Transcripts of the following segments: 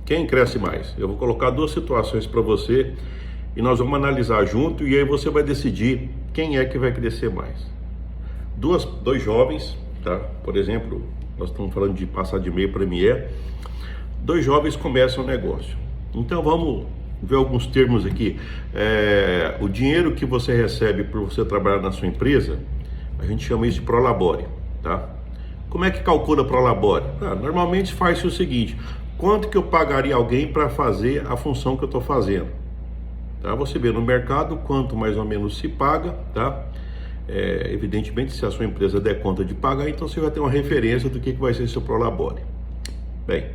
Quem cresce mais? Eu vou colocar duas situações para você e nós vamos analisar junto e aí você vai decidir quem é que vai crescer mais. Dois jovens, tá? Por exemplo, nós estamos falando de passar de MEI para ME. Dois jovens começam um negócio. Então vamos ver alguns termos aqui. O dinheiro que você recebe por você trabalhar na sua empresa, a gente chama isso de prolabore, tá? Como é que calcula prolabore? Normalmente faz-se o seguinte: quanto que eu pagaria alguém para fazer a função que eu estou fazendo? Tá? Você vê no mercado quanto mais ou menos se paga, tá? Evidentemente, se a sua empresa der conta de pagar, então você vai ter uma referência do que vai ser seu prolabore. Bem,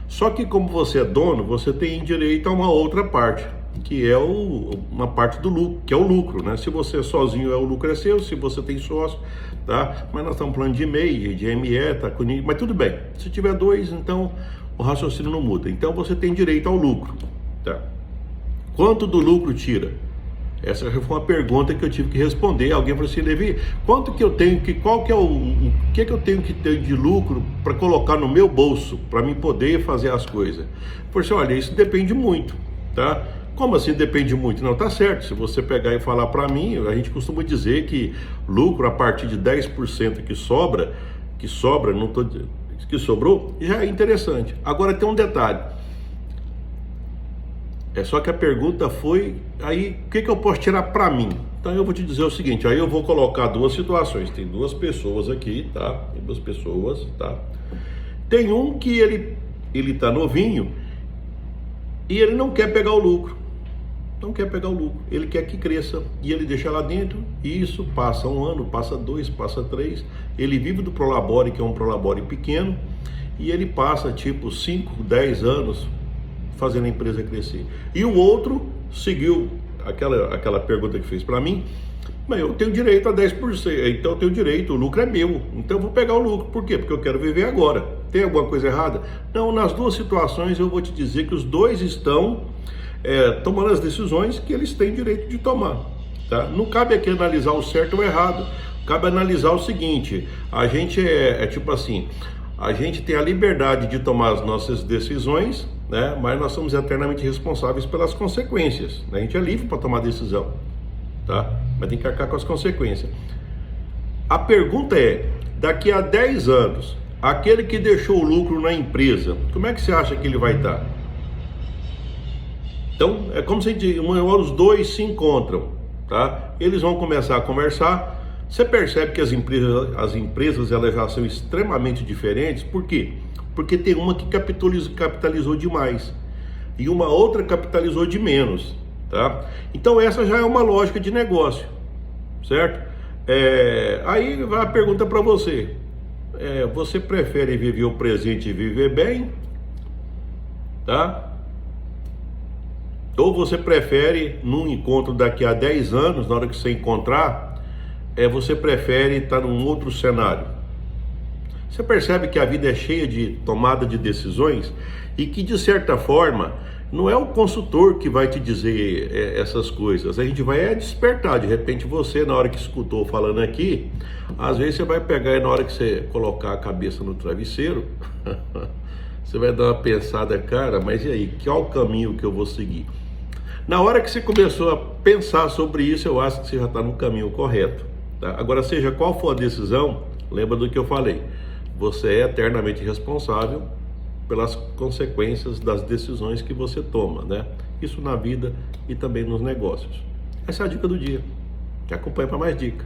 só que como você é dono, você tem direito a uma outra parte, que é uma parte do lucro, que é o lucro, né? Se você é sozinho, o lucro é seu, se você tem sócio, tá? Mas nós estamos falando de MEI, de ME, tá? Mas tudo bem, se tiver dois, então o raciocínio não muda. Então você tem direito ao lucro, tá? Quanto do lucro tira? Essa foi uma pergunta que eu tive que responder. Alguém falou assim: Levi, quanto que eu tenho que, qual que é o que eu tenho que ter de lucro para colocar no meu bolso, para mim poder fazer as coisas? Eu falei assim: olha, isso depende muito, tá? Como assim depende muito? Não, tá certo. Se você pegar e falar para mim, a gente costuma dizer que lucro a partir de 10% que sobra, não tô que sobrou, já é interessante. Agora tem um detalhe. Só que a pergunta foi, aí, o que eu posso tirar para mim? Então eu vou te dizer o seguinte, aí eu vou colocar duas situações. Tem duas pessoas aqui, tá? Tem duas pessoas, tá? Tem um que ele tá novinho e ele não quer pegar o lucro. Não quer pegar o lucro. Ele quer que cresça e ele deixa lá dentro. E isso passa um ano, passa dois, passa três. Ele vive do prolabore, que é um prolabore pequeno, e ele passa tipo 5, 10 anos fazendo a empresa crescer. E o outro seguiu aquela pergunta que fez para mim: mas eu tenho direito a 10%, então eu tenho direito, o lucro é meu, então eu vou pegar o lucro. Por quê? Porque eu quero viver agora. Tem alguma coisa errada? Não, nas duas situações eu vou te dizer que os dois estão tomando as decisões que eles têm direito de tomar, tá? Não cabe aqui analisar o certo ou o errado, cabe analisar o seguinte: a gente tipo assim, a gente tem a liberdade de tomar as nossas decisões, né? Mas nós somos eternamente responsáveis pelas consequências, né? A gente é livre para tomar decisão, tá? Mas tem que arcar com as consequências. A pergunta é: daqui a 10 anos, aquele que deixou o lucro na empresa, como é que você acha que ele vai estar? Então, é como se os dois se encontram, tá? Eles vão começar a conversar. Você percebe que as empresas elas já são extremamente diferentes. Por quê? Porque tem uma que capitalizou demais e uma outra capitalizou de menos, tá? Então essa já é uma lógica de negócio, certo? Aí vai a pergunta para você: você prefere viver o presente e viver bem, tá? Ou você prefere, num encontro daqui a 10 anos, na hora que você encontrar, você prefere estar num outro cenário? Você percebe que a vida é cheia de tomada de decisões e que, de certa forma, não é o consultor que vai te dizer essas coisas. A gente vai despertar. De repente você, na hora que escutou falando aqui, às vezes você vai pegar e na hora que você colocar a cabeça no travesseiro, você vai dar uma pensada: cara, mas e aí, qual o caminho que eu vou seguir? Na hora que você começou a pensar sobre isso, eu acho que você já está no caminho correto, tá? Agora, seja qual for a decisão, lembra do que eu falei: você é eternamente responsável pelas consequências das decisões que você toma, né? Isso na vida e também nos negócios. Essa é a dica do dia. Te acompanha para mais dica.